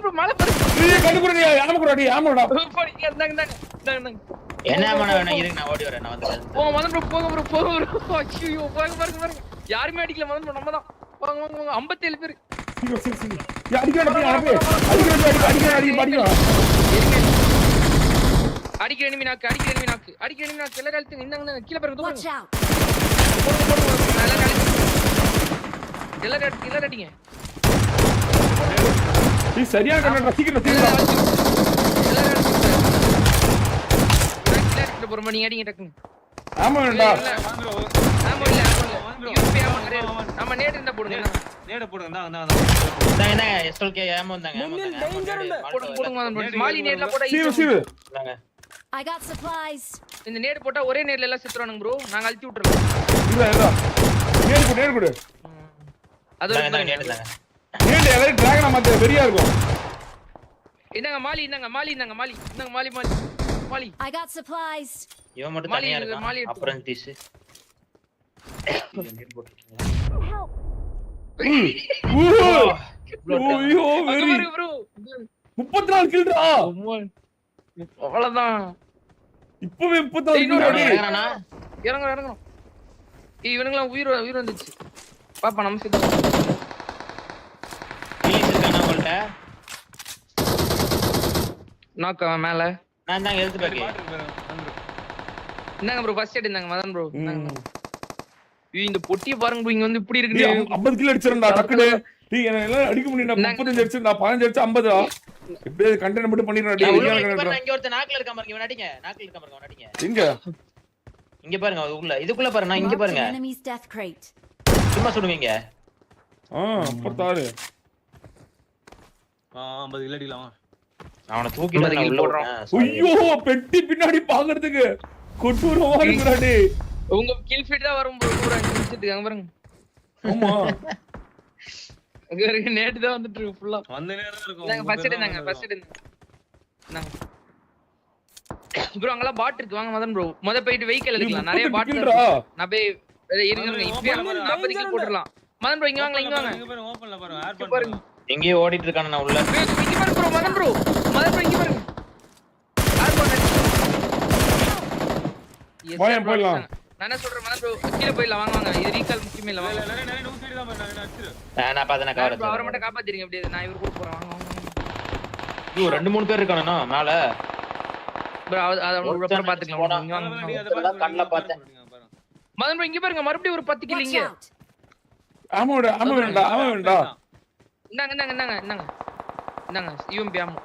Bro மேல பாருங்க. நீ கண்டுக்குறடி ஆமக்குறடி ஆமடா. போங்க இந்தாங்க. என்ன வேணும் இருங்க நான் ஓடி வரேன் நான் வந்து. போங்க மதன் ப்ரோ போங்க ப்ரோ. ஐயோ பாருங்க. யாருமே அடிக்கல மதன் ப்ரோ நம்ம தான். போங்க 57 பேர். சீக்கிரம். அடிக்கடா அடிக்கிற எனிமி நாக்கு எல்லாரும் அழுத்துங்க. இந்தாங்க கீழ பாருங்க தூக்குங்க. போடுங்க எல்லாரும் அடிங்க. நீ சரியா கண்ணடா சீக்கிரம். போறோம் நீங்க அடிங்க டக்குங்க. ஆமாடா. ஆமா இல்ல. நம்ம நேட் இருந்தா போடுங்க. நேட போடுங்க. என்ன SLK ஏமோ வந்தாங்க. போடுங்க மாலி நேட்ல போடா. சீவு. I got supplies. இந்த நேட் போட்டா ஒரே நேட்ல எல்லாம் செத்துறானுங்க ப்ரோ. நாங்க அழுத்தி விட்டுறோம். இல்ல. நேட் கொடு. அது நேட் தாங்க. நேட் எல்லாரும் டிராகன் மாத்த வெறியா இருக்கும். இந்தாங்க மாலி. I got supplies. இவன் மட்டும் தனியா இருக்கான். அப்ரண்டிஸ். நேட் போட்டுருக்கீங்க. ஓ வெரி ப்ரோ 34 கில்டா. அவ்வளவுதான். இப்பவே 34 கில் இறங்கணும். இவனுங்கலாம் உயிர் வந்துச்சு. பாப்பா நம்ம கிட்ட ஹீலிங்ஸ் இருக்கானா உங்கள்ட்ட? நாக்க மேல நான் தான் எழுத்து பாக்கி. என்னங்க ப்ரோ ஃபர்ஸ்ட் எய்ட் இந்தாங்க மதன் ப்ரோ. இந்த பொட்டியை பாருங்க ப்ரோ. இங்க வந்து இப்படி இருக்கு. 50 கில் அடிச்சறடா டக்குனு. நீ என்ன அடிக்க முடியல. 35 அடிச்சு நான் 15 அடிச்சு 50டா. இப்படியே கண்டென்ட் மட்டும் பண்ணிரடா. இங்க ஒருத்த நாக்குல இருக்க பாருங்க. இவன் அடிங்க. நாக்குல இருக்க பாருங்க. அவன் அடிங்க. இங்க பாருங்க. இதுக்குள்ள பாருங்க. நான் இங்க பாருங்க. சும்மா சுடுவீங்க. 36. 50 கில் அடிக்கலாம். அவனை தூக்கிட்டு உள்ள போடுறோம். ஐயோ பெட்டி பின்னாடி பாக்குறதுக்கு கொட்டூரமா இருக்குடா டேய். உங்க கில் ஃபீட் தான் வரும் ப்ரோ. 5 நிமிஷத்துக்கு அங்க பாருங்க. ஆமா அங்க நேட் தான் வந்துட்டு இருக்கு ஃபுல்லா. அந்த நேரா இருக்கும். நாங்க ஃபர்ஸ்ட் எய்ட் நாங்க ப்ரோ அங்கலாம் பாட் இருக்கு. வாங்க மதன் ப்ரோ. போயிட்டு வெஹிக்கிள் எடுக்கலாம். நிறைய பாட் இருக்கு. நான் போய் இருங்க இப்பவே 40 கில் போட்டுறலாம். மதன் ப்ரோ இங்க வாங்க. இங்க பாருங்க. ஓபன்ல பாருங்க. ஏர் பாருங்க. எங்கேயோ ஓடிட்டு இருக்கானே நான் உள்ள. இங்க பாருங்க ப்ரோ. மதன் ப்ரோ இங்க பாருங்க. ஏர் பண்ணு. போயிடலாம். நான் என்ன சொல்றேன் மதன் ப்ரோ கீழ போயிடலாம். வாங்க இது ரீகால் முக்கியமே இல்ல. வாங்க நிறைய 100 சைடு தான் பாருங்க. நான் அடிச்சிரு. நான் பாத்தேன் கவர். அவரை மட்டும் காப்பாத்திரீங்க அப்படியே. நான் இவர கூட போறேன். வாங்க. ஐயோ 2-3 பேர் இருக்கானே மேல. ப்ரோ அத அப்புறம் பாத்துக்கலாம். இங்க வாங்க. கண்ணல பார்த்தேன். மதன் ப்ரோ இங்க பாருங்க. மறுபடியும் ஒரு 10 கில் இங்க. ஆமா வேண்டாம். இந்தாங்க யூஎம்பி ஆமோ.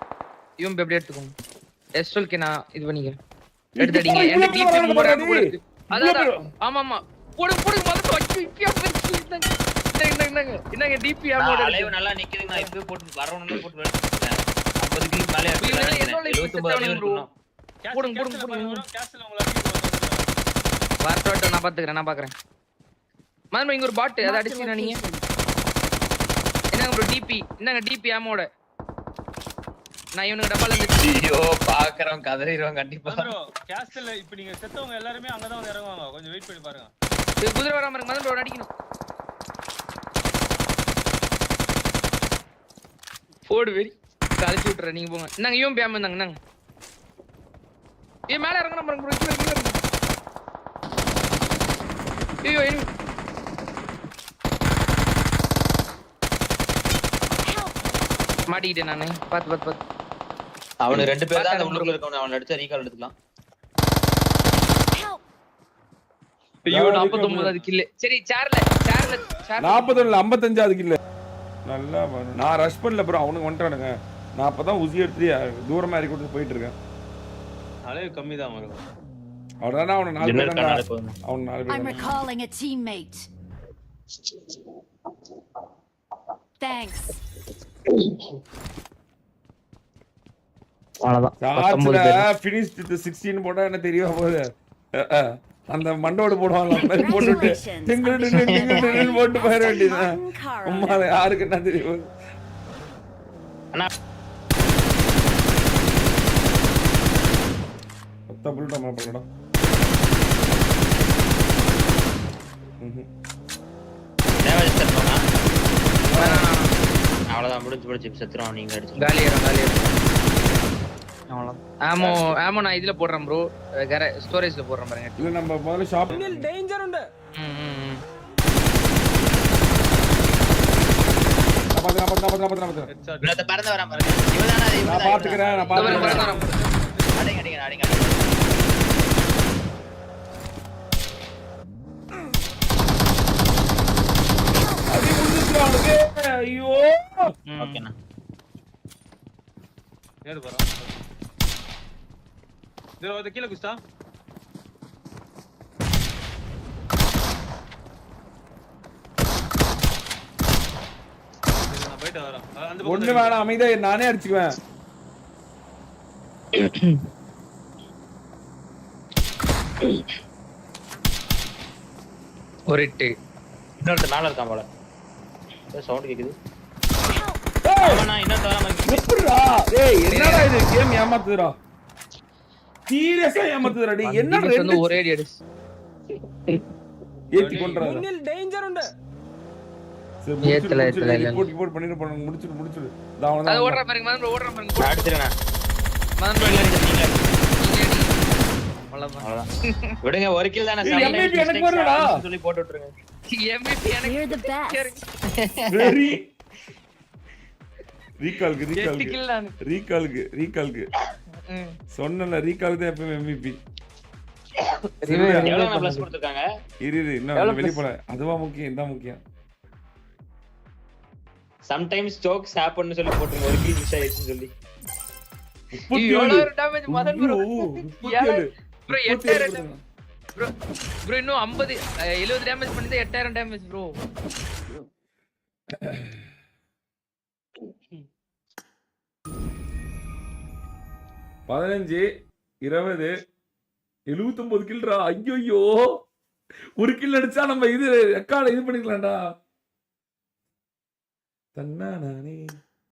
யூஎம்பி அப்படியே எடுத்துக்கோங்க. SLK நான் இது பண்ணிக்கிறேன். எடுத்துடீங்க. என்ன டிபி போடுறது. அதான் ஆமா போடு மதன் ப்ரோ. இப்பயா இந்தாங்க டிபி ஆமோ. லைவ் நல்லா நிக்குதுங்க. நான் இப்பவே போட்டு வரணும்னு போட்டு வெச்சிட்டேன். 50 கில் மேலே இருக்கு. 79 ப்ரோ. போடுங்க. கேஸ்ல உங்கள அடிச்சு வரட்டும். நான் பாக்குறேன். மதன் இங்க ஒரு பாட் அத அடிச்சீங்க நீங்க. என்னங்க ப்ரோ டிபி. என்னங்க டிபி ஆமோட. நான் இவனுக்கு டப்பால இருந்து ஐயோ பாக்குறோம் கதறிரோம் கண்டிப்பா. ப்ரோ கேஸ்ல இப்போ நீங்க செத்தவங்க எல்லாரும் அங்க தான் வந்து இறங்குவாங்க. கொஞ்சம் வெயிட் பண்ணி பாருங்க. குதிரை வராம இருக்கு. மதன் ப்ரோ அடிக்கணும். போடு வெரி கலச்சி விட்டுற. நீங்க போங்க. என்னங்க யூஎம்பி ஆமோ இருந்தாங்க. என்னங்க மேல இறங்கணும் பாருங்க ப்ரோ. ஐயோ மாட்டிக்கிட்டேன் நானு. பாத்து அவனு 2 பேர் தான் அந்த உள்ளுக்குள்ள இருக்கவன. அவன் அடிச்ச ரீகால் எடுத்துக்கலாம். ஐயோ 49 கில். சரி சேர்ல 40 இல்ல 55 கில். நல்லா நான் ரஷ் பண்ணல ப்ரோ. அவனுக்கு வந்துட்டானுங்க. நான் அப்பதான் உசி எடுத்து தூரமா இறக்கி விட்டு போயிட்டு இருக்கேன். அளவு கம்மி தான் ப்ரோ. அவனா அவன 4 பேர் தான். அவன் 4 பேர். I'm recalling a teammate. Thanks. அவ்வளவுதான். சார்ஜ்ல finish with 16 போட்டா என்ன தெரியும் போகுது. அந்த மண்டோட போடுவாங்க. அந்த மாதிரி போட்டுட்டு டிங்கிள் போட்டு போயிட வேண்டியதுதான். அம்மா யாருக்கு என்ன தெரியும். அண்ணா மொத்த புல்டா மாப்படா. டேமேஜ் தரணும்னா அவ்வளவுதான் முடிஞ்சு செத்துறோம் நீங்க அடிச்சு காலியாயிரும் அவ்வளவுதான். ஆமோ நான் இதுல போடுறேன் ப்ரோ, ஸ்டோரேஜ்ல போடுறேன் பாருங்க. இல்ல நம்ம முதல்ல ஷாப் டேஞ்சர் உண்டு. இன்னொருத்த பறந்து வரான் பாருங்க. இவதானா அது? நான் பாத்துக்கிறேன். அடிங்க. அடி முடிஞ்சிச்சு அவனுக்கு. ஐயோ ஓகேண்ணா. நேரு போறோம். இதோ அது கீழ குஸ்டா. நான் போயிட்டு வரேன். அந்த பக்கம் ஒண்ணு வேணாம், அமைதியா நானே அடிச்சுக்குவேன். ஒரு இட்டு இன்னொருத்த மேல இருக்கான் போல. சவுண்ட் கேக்குது. அவனா இன்னொருத்த வராம இருக்கு. எப்படிடா? ஏய் என்னடா இது கேம் ஏமாத்துதுடா. சீரியஸா ஏமாத்துதுடா. டேய் என்ன ரெண்டு ஒரே அடி அடி ஏத்தி கொன்றாத. முன்னில் டேஞ்சர் உண்டு. ஏத்தல ரிப்போர்ட் பண்ணிட்டு முடிச்சிடு. அது ஓடுற பாருங்க மதன் ப்ரோ, ஓடுற பாருங்க. அடிச்சிரேனா. மதன் ப்ரோ அவ்வளவுதான். விடுங்க, ஒரு கில் தான. MVP எனக்கு வருடா சொல்லி போட்டு விட்டுருங்க. MVP எனக்கு You're the best. வெரி ரீகால்க்கு 8 கில் நான். ரீகால்க்கு சொன்னல ரீகால் தான் எப்பவும் MVP. எவ்வளவு நான் ப்ளஸ் கொடுத்திருக்காங்க? இரு இன்னும் வெளிய போல. அதுவா முக்கியம், இதான் முக்கியம். சம்டைம்ஸ் ஜோக்ஸ் ஹேப்பன் சொல்லி போட்டுருங்க. ஒரு கில் மிஸ் ஆயிடுச்சுன்னு சொல்லி. எவ்வளவு damage Madan bro. 37 bro 8000 bro இன்னும் 50 70 டேமேஜ் பண்ணிட்டு 8000 டேமேஜ் ப்ரோ. 15 20 79 கில்ரா. ஐயோ ஒரு கில் அடிச்சா நம்ம இது ரெக்கார்ட் இது பண்ணிக்கலாம்டா. தன்னா நானே